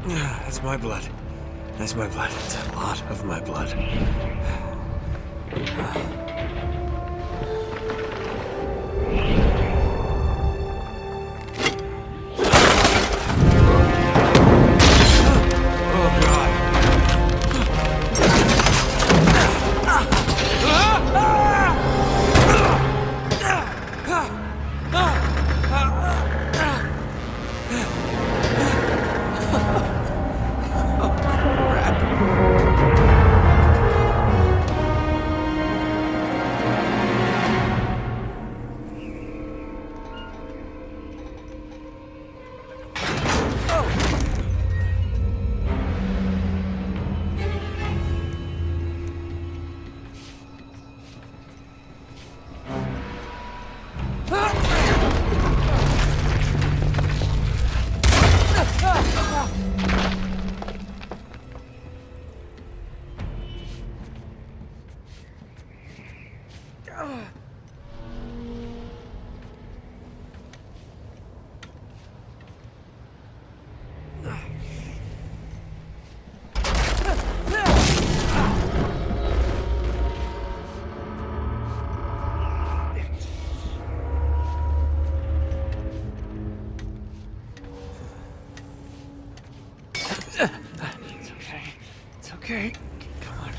That's my blood. That's my blood. It's a lot of my blood. Okay. Come on.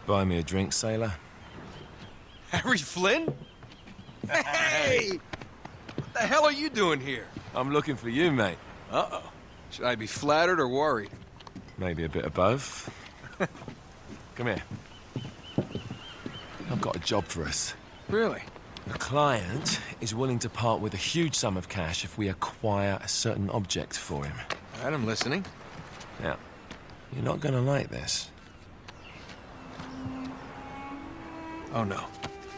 Buy me a drink, sailor? Harry Flynn? Hey! What the hell are you doing here? I'm looking for you, mate. Uh-oh. Should I be flattered or worried? Maybe a bit of both. Come here. I've got a job for us. Really? The client is willing to part with a huge sum of cash if we acquire a certain object for him. All right, I'm listening. Now, you're not gonna like this. Oh, no.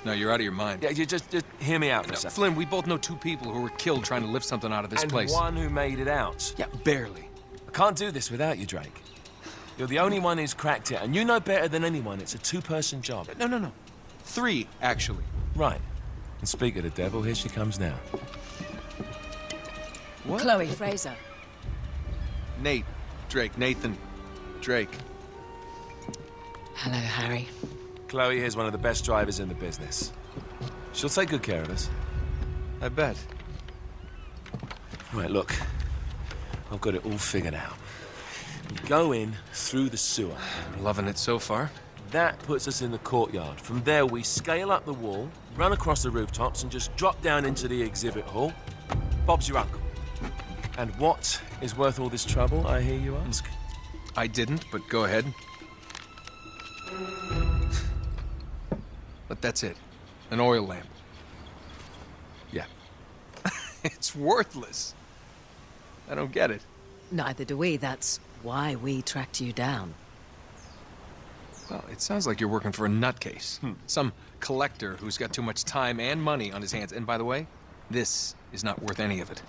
No, you're out of your mind. Yeah, you just hear me out for a No, second. Flynn, we both know two people who were killed trying to lift something out of this And place. one who made it out. Yeah, barely. I can't do this without you, Drake. You're the only one who's cracked it, and you know better than anyone it's a two-person job. No. 3, actually. Right. And speak of the devil, here she comes now. What? Chloe Fraser. Nate. Drake. Nathan. Drake. Hello, Harry. Chloe here's one of the best drivers in the business. She'll take good care of us. I bet. Right, look. I've got it all figured out. We go in through the sewer. I'm loving it so far. That puts us in the courtyard. From there, we scale up the wall, run across the rooftops, and just drop down into the exhibit hall. Bob's your uncle. And what is worth all this trouble, I hear you ask? I didn't, but go ahead. But that's it. An oil lamp. Yeah. It's worthless. I don't get it. Neither do we. That's why we tracked you down. Well, it sounds like you're working for a nutcase. Some collector who's got too much time and money on his hands. And by the way, this is not worth any of it.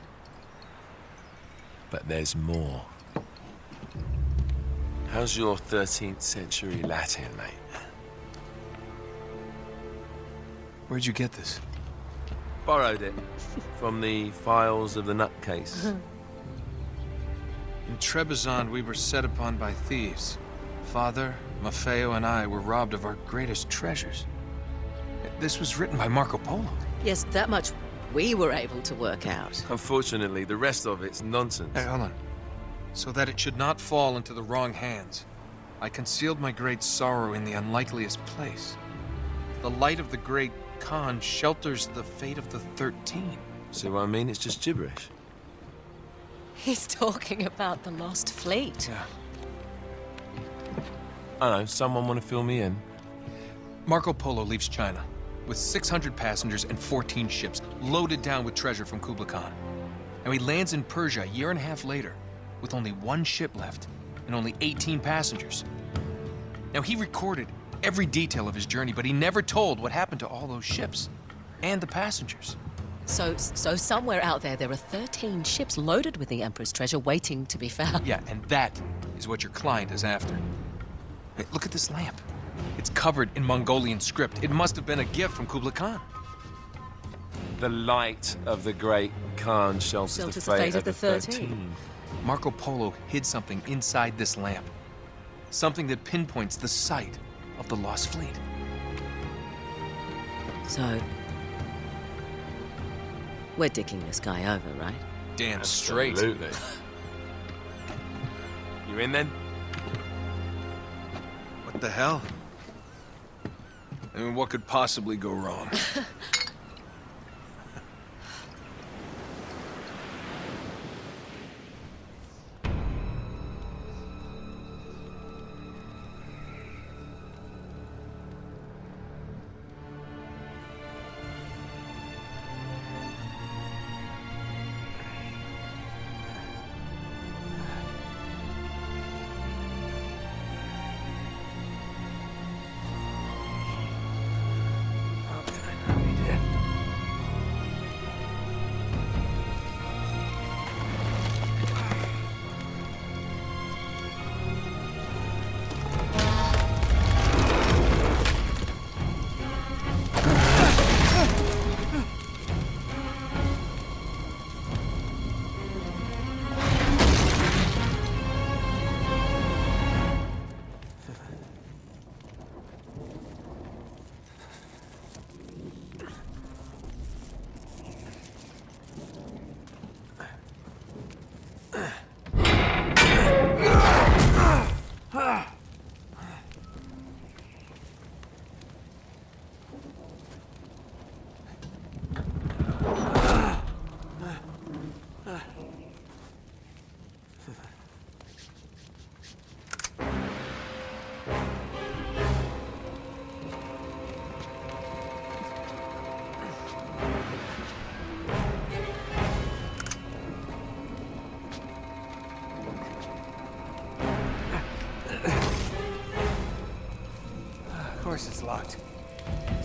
But there's more. How's your 13th century Latin, mate? Where'd you get this? Borrowed it from the files of the nutcase. In Trebizond, we were set upon by thieves. Father, Maffeo, and I were robbed of our greatest treasures. This was written by Marco Polo. Yes, that much we were able to work out. Unfortunately, the rest of it's nonsense. Hey, hold on. So that it should not fall into the wrong hands, I concealed my great sorrow in the unlikeliest place. The light of the great Khan shelters the fate of the 13. See what I mean? It's just gibberish. He's talking about the lost fleet. Yeah. I know, someone want to fill me in? Marco Polo leaves China with 600 passengers and 14 ships loaded down with treasure from Kublai Khan. And he lands in Persia a year and a half later with only 1 ship left and only 18 passengers. Now, he recorded every detail of his journey, but he never told what happened to all those ships and the passengers. So somewhere out there are 13 ships loaded with the Emperor's treasure waiting to be found. Yeah, and that is what your client is after. Hey, look at this lamp. It's covered in Mongolian script. It must have been a gift from Kublai Khan. The light of the great Khan shelters the fate of the 13. Marco Polo hid something inside this lamp. Something that pinpoints the site of the lost fleet. So, we're dicking this guy over, right? Damn straight. Absolutely. You in then? What the hell? I mean, what could possibly go wrong? He did.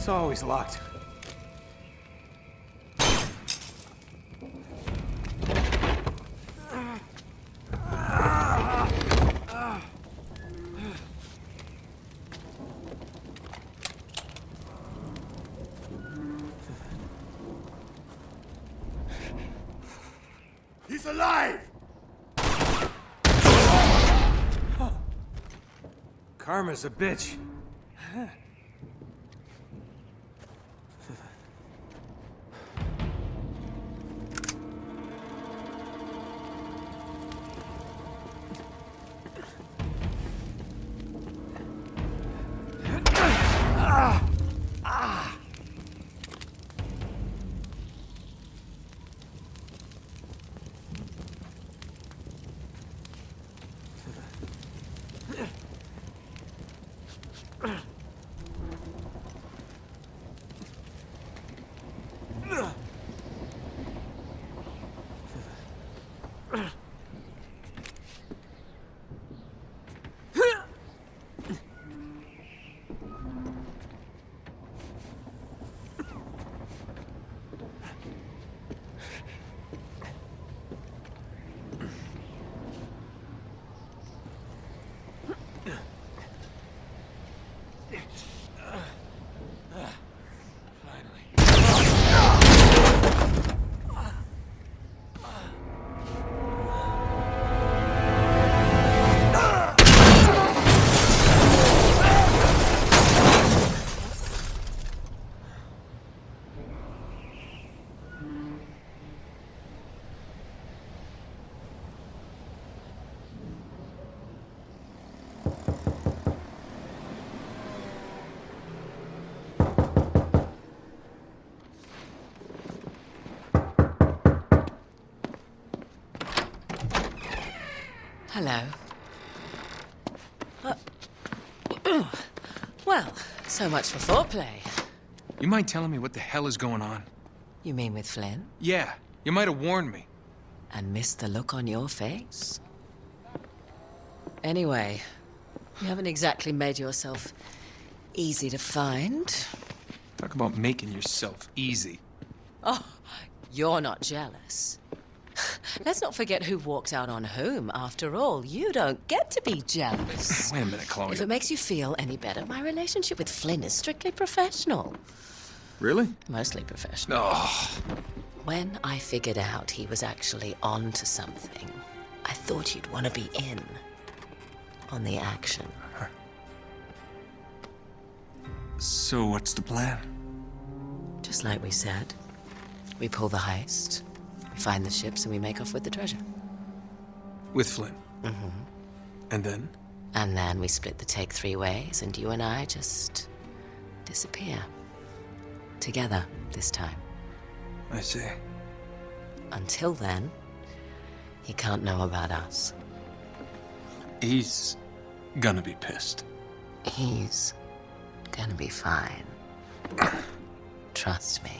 It's always locked. He's alive! Karma's a bitch. Hello. Well, so much for foreplay. You mind telling me what the hell is going on? You mean with Flynn? Yeah, you might have warned me. And missed the look on your face? Anyway, you haven't exactly made yourself easy to find. Talk about making yourself easy. Oh, you're not jealous. Let's not forget who walked out on whom. After all, you don't get to be jealous. Wait a minute, Chloe. If it makes you feel any better, my relationship with Flynn is strictly professional. Really? Mostly professional. Oh, When I figured out he was actually on to something, I thought you'd want to be in on the action. so what's the plan? Just like we said. We pull the heist, we find the ships, and we make off with the treasure. With Flynn? Mm-hmm. And then? And then we split the take 3 ways, and you and I just disappear. Together, this time. I see. Until then, he can't know about us. He's gonna be pissed. He's gonna be fine. Trust me.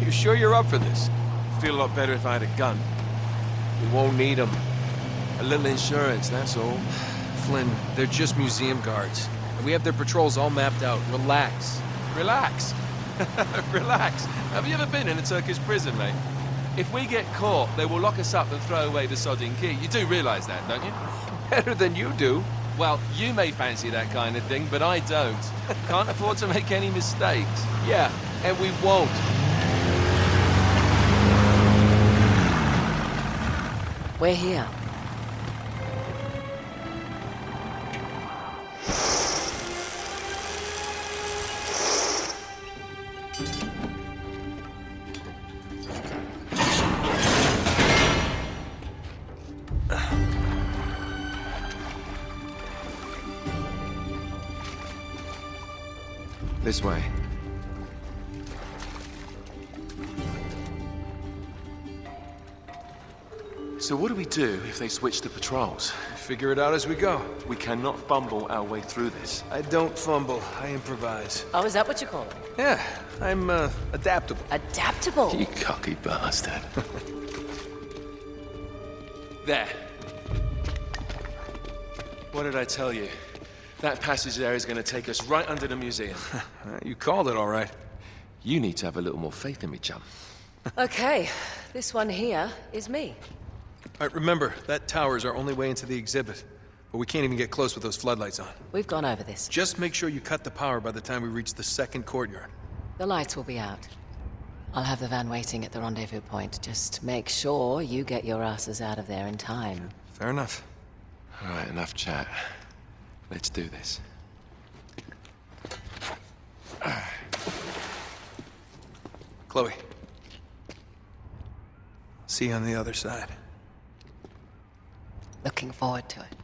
You sure you're up for this? Feel a lot better if I had a gun. We won't need them. A little insurance, that's all. Flynn, they're just museum guards. And we have their patrols all mapped out. Relax. Relax. Relax. Have you ever been in a Turkish prison, mate? If we get caught, they will lock us up and throw away the sodding key. You do realize that, don't you? Better than you do. Well, you may fancy that kind of thing, but I don't. Can't afford to make any mistakes. Yeah, and we won't. We're here. This way. So what do we do if they switch to patrols? Figure it out as we go. We cannot fumble our way through this. I don't fumble, I improvise. Oh, is that what you call it? Yeah, I'm, adaptable. Adaptable. You cocky bastard. There. What did I tell you? That passage there is going to take us right under the museum. You called it all right. You need to have a little more faith in me, chum. Okay, this one here is me. All right, remember, that tower's our only way into the exhibit. But we can't even get close with those floodlights on. We've gone over this. Just make sure you cut the power by the time we reach the second courtyard. The lights will be out. I'll have the van waiting at the rendezvous point. Just make sure you get your asses out of there in time. Fair enough. All right, enough chat. Let's do this. Chloe. See you on the other side. Looking forward to it.